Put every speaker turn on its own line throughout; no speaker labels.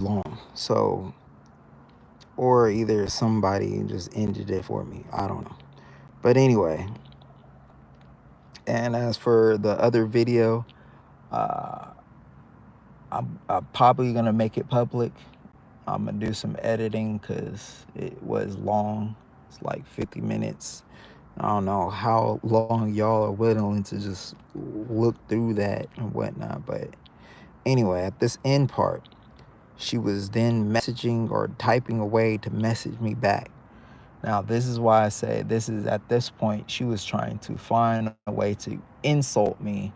long. So, or either somebody just ended it for me. I don't know. But anyway, and as for the other video, uh, I'm probably gonna make it public. I'm gonna do some editing because it was long. It's like 50 minutes. I don't know how long y'all are willing to just look through that and whatnot. But anyway, at this end part, she was then messaging or typing away to message me back. Now, this is why I say this is at this point, she was trying to find a way to insult me.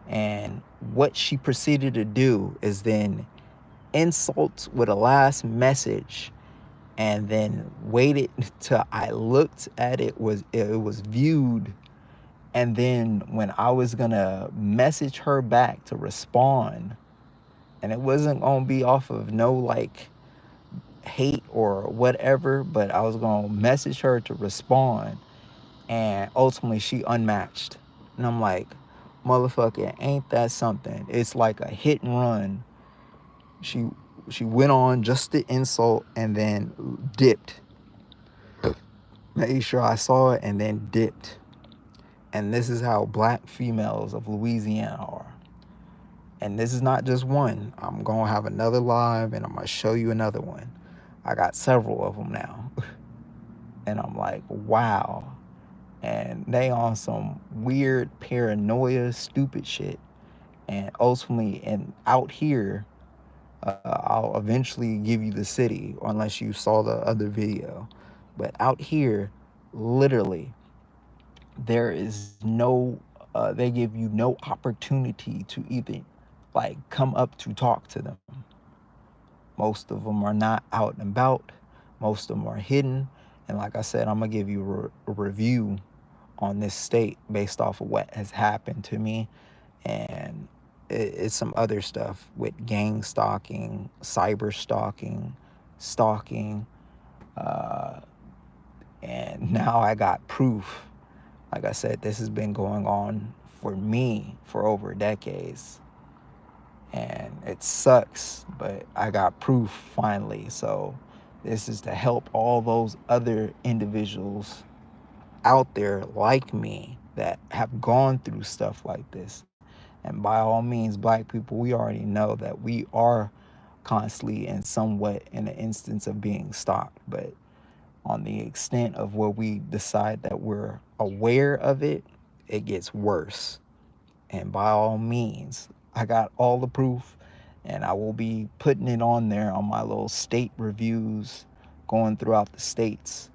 And what she proceeded to do is then insult with a last message and then waited till I looked at it was viewed, and then when I was gonna message her back to respond, and it wasn't gonna be off of no like hate or whatever, but I was gonna message her to respond, and ultimately she unmatched. And I'm like, motherfucker, ain't that something? It's like a hit and run. She she went on just to insult and then dipped. Made sure I saw it and then dipped. And this is how black females of Louisiana are. And this is not just one. I'm going to have another live and I'm going to show you another one. I got several of them now. And I'm like, wow. And they on some weird paranoia, stupid shit. And ultimately, and out here, I'll eventually give you the city, unless you saw the other video. But out here, literally, there is no, they give you no opportunity to even like come up to talk to them. Most of them are not out and about. Most of them are hidden. And like I said, I'm gonna give you a review on this state based off of what has happened to me, and it's some other stuff with gang stalking, cyber stalking, stalking, uh, and now I got proof. Like I said, this has been going on for me for over decades, and it sucks, but I got proof finally. So this is to help all those other individuals out there like me that have gone through stuff like this. And by all means, black people, we already know that we are constantly and somewhat in an instance of being stalked. But on the extent of where we decide that we're aware of it, it gets worse. And by all means, I got all the proof, and I will be putting it on there on my little state reviews going throughout the states.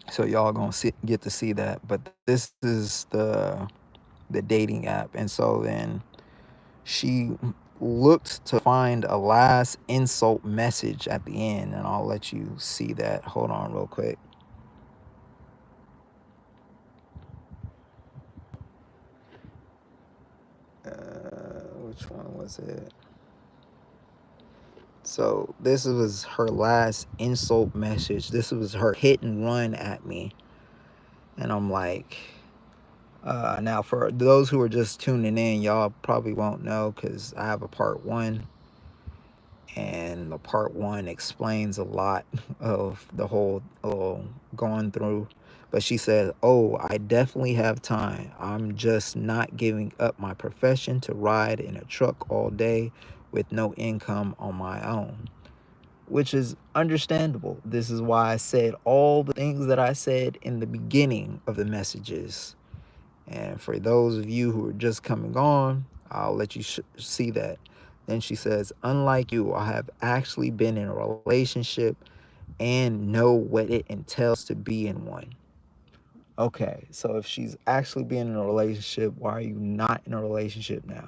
So y'all gonna get to see that. But this is the dating app, and so then she looked to find a last insult message at the end, and I'll let you see that. Hold on, real quick. Which one was it? So this was her last insult message. This was her hit and run at me, and I'm like, now for those who are just tuning in, y'all probably won't know because I have a part one, and the part one explains a lot of the whole going through. But she said, "Oh, I definitely have time. I'm just not giving up my profession to ride in a truck all day with no income on my own," which is understandable. This is why I said all the things that I said in the beginning of the messages. And for those of you who are just coming on, I'll let you see that. Then she says, "Unlike you, I have actually been in a relationship and know what it entails to be in one." Okay, so if she's actually been in a relationship, why are you not in a relationship now?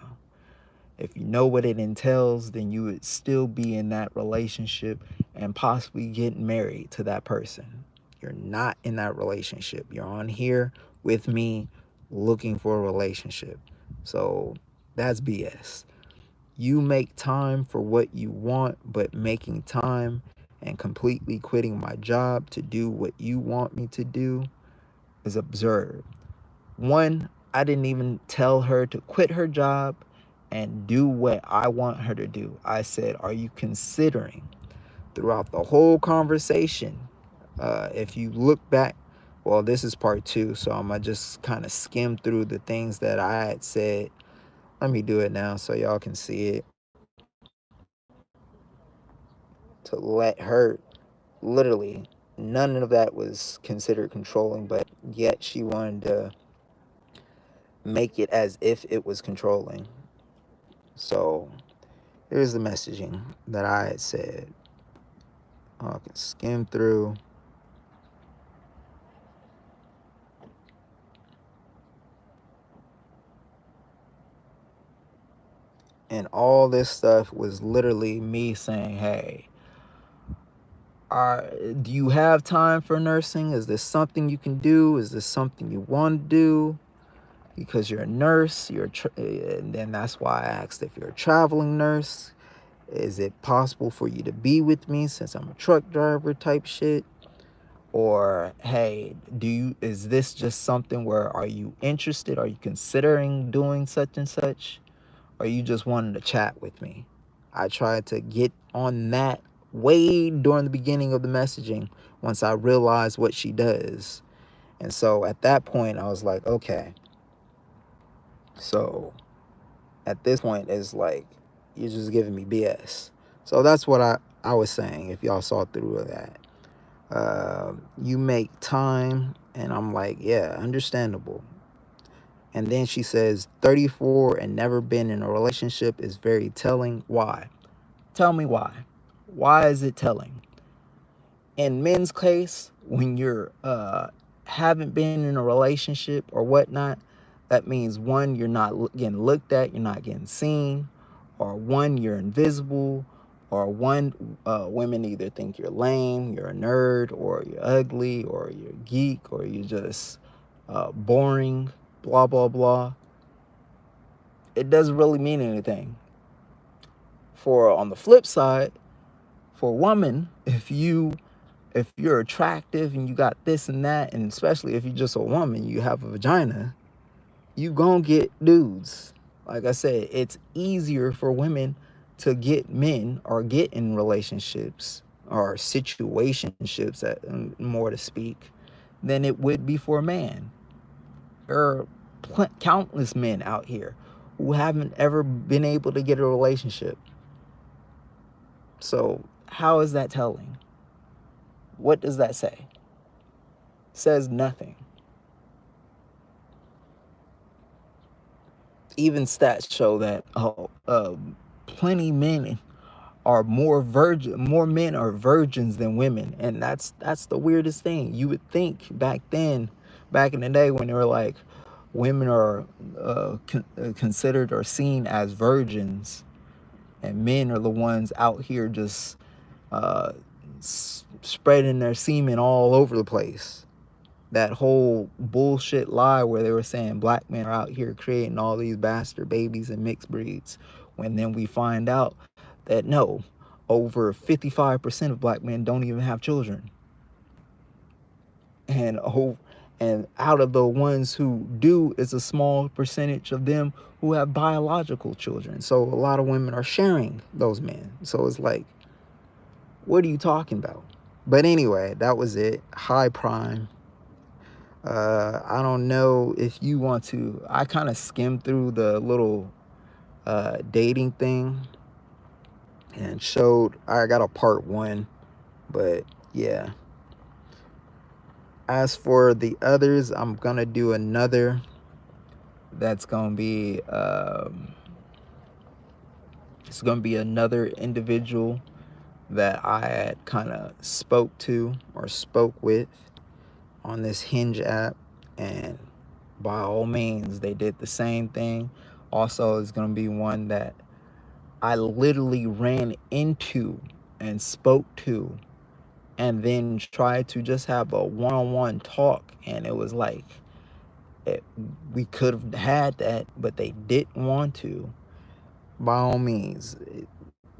If you know what it entails, then you would still be in that relationship and possibly get married to that person. You're not in that relationship. You're on here with me looking for a relationship. So that's BS. You make time for what you want, but making time and completely quitting my job to do what you want me to do is absurd. One, I didn't even tell her to quit her job, and do what I want her to do. I said, are you considering throughout the whole conversation? If you look back, well, this is part two, so I'm gonna just kind of skim through the things that I had said. Let me do it now so y'all can see it. To let her, literally, none of that was considered controlling, but yet she wanted to make it as if it was controlling. So here's the messaging that I had said. I can skim through. And all this stuff was literally me saying, hey, do you have time for nursing? Is this something you can do? Is this something you want to do? Because you're a nurse, and then that's why I asked if you're a traveling nurse. Is it possible for you to be with me since I'm a truck driver type shit? Or, hey, is this just something where, are you interested? Are you considering doing such and such? Or you just wanting to chat with me? I tried to get on that way during the beginning of the messaging once I realized what she does. And so at that point, I was like, okay. So at this point, it's like, you're just giving me BS. So that's what I was saying, if y'all saw through that. You make time, and I'm like, yeah, understandable. And then she says 34 and never been in a relationship is very telling. Why? Tell me why. Why is it telling? In men's case, when you're haven't been in a relationship or whatnot, that means one, you're not getting looked at, you're not getting seen, or one, you're invisible, or one, women either think you're lame, you're a nerd, or you're ugly, or you're a geek, or you're just boring, blah blah blah. It doesn't really mean anything. For on the flip side, for a woman, if you're attractive and you got this and that, and especially if you're just a woman, you have a vagina, you gonna get dudes. Like I said, it's easier for women to get men or get in relationships or situationships, more to speak, than it would be for a man. There are countless men out here who haven't ever been able to get a relationship. So how is that telling? What does that say? Says nothing. Even stats show that plenty men are more men are virgins than women, and that's the weirdest thing. You would think back in the day when they were like, women are considered or seen as virgins, and men are the ones out here just uh, spreading their semen all over the place. That whole bullshit lie where they were saying black men are out here creating all these bastard babies and mixed breeds, when then we find out that no, over 55% of black men don't even have children. And out of the ones who do, is a small percentage of them who have biological children. So a lot of women are sharing those men. So it's like, what are you talking about? But anyway, that was it. High prime. I don't know if you want to. I kind of skimmed through the little dating thing and showed. I got a part one, but yeah. As for the others, I'm gonna do another. That's gonna be it's gonna be another individual that I had kind of spoke to or spoke with on this Hinge app, and by all means, they did the same thing. Also, it's gonna be one that I literally ran into and spoke to, and then tried to just have a one-on-one talk, and it was like, we could have had that, but they didn't want to. By all means,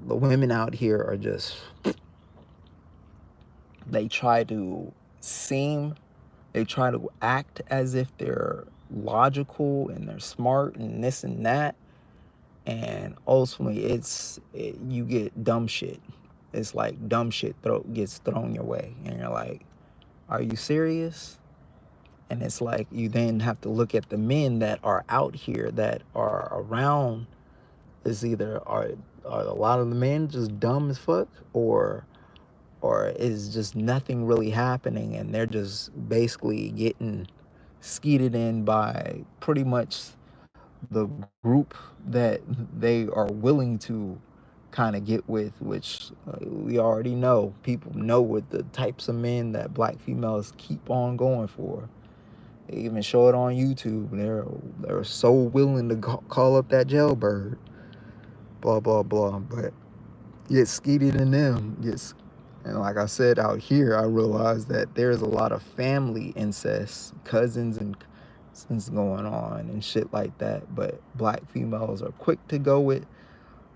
the women out here are just, they try to seem, they try to act as if they're logical and they're smart and this and that, and ultimately you get dumb shit. It's like dumb shit gets thrown your way, and you're like, are you serious? And it's like you then have to look at the men that are out here that are around. Is either are a lot of the men just dumb as fuck, or is just nothing really happening, and they're just basically getting skeeted in by pretty much the group that they are willing to kind of get with, which we already know. People know what the types of men that black females keep on going for. They even show it on YouTube. They're so willing to call up that jailbird, blah blah blah. But get skeeted in them, and like I said, out here, I realized that there's a lot of family incest, cousins and cousins going on and shit like that. But black females are quick to go with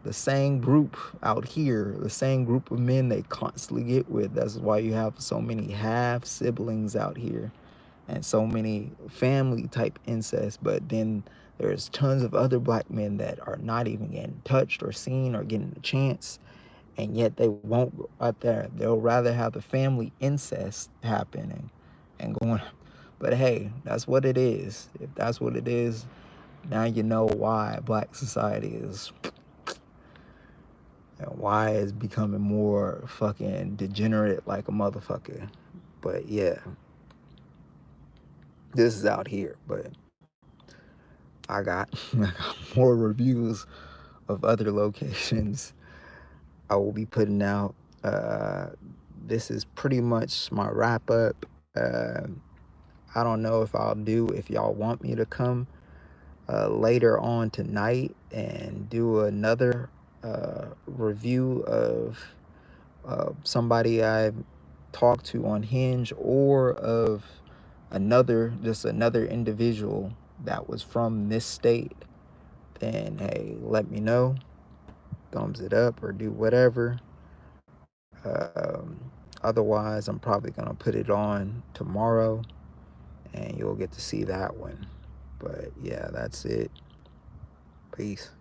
the same group out here, the same group of men they constantly get with. That's why you have so many half siblings out here and so many family type incest. But then there's tons of other black men that are not even getting touched or seen or getting a chance, and yet they won't go out there. They'll rather have the family incest happen and going. But hey, that's what it is. If that's what it is, now you know why black society is, and why it's becoming more fucking degenerate like a motherfucker. But yeah, this is out here. But I got, I got more reviews of other locations I will be putting out. This is pretty much my wrap up. I don't know if y'all want me to come later on tonight and do another review of somebody I talked to on Hinge, or of just another individual that was from this state. Then hey, let me know. Thumbs it up or do whatever. Otherwise, I'm probably gonna put it on tomorrow, and you'll get to see that one. But yeah, that's it. Peace.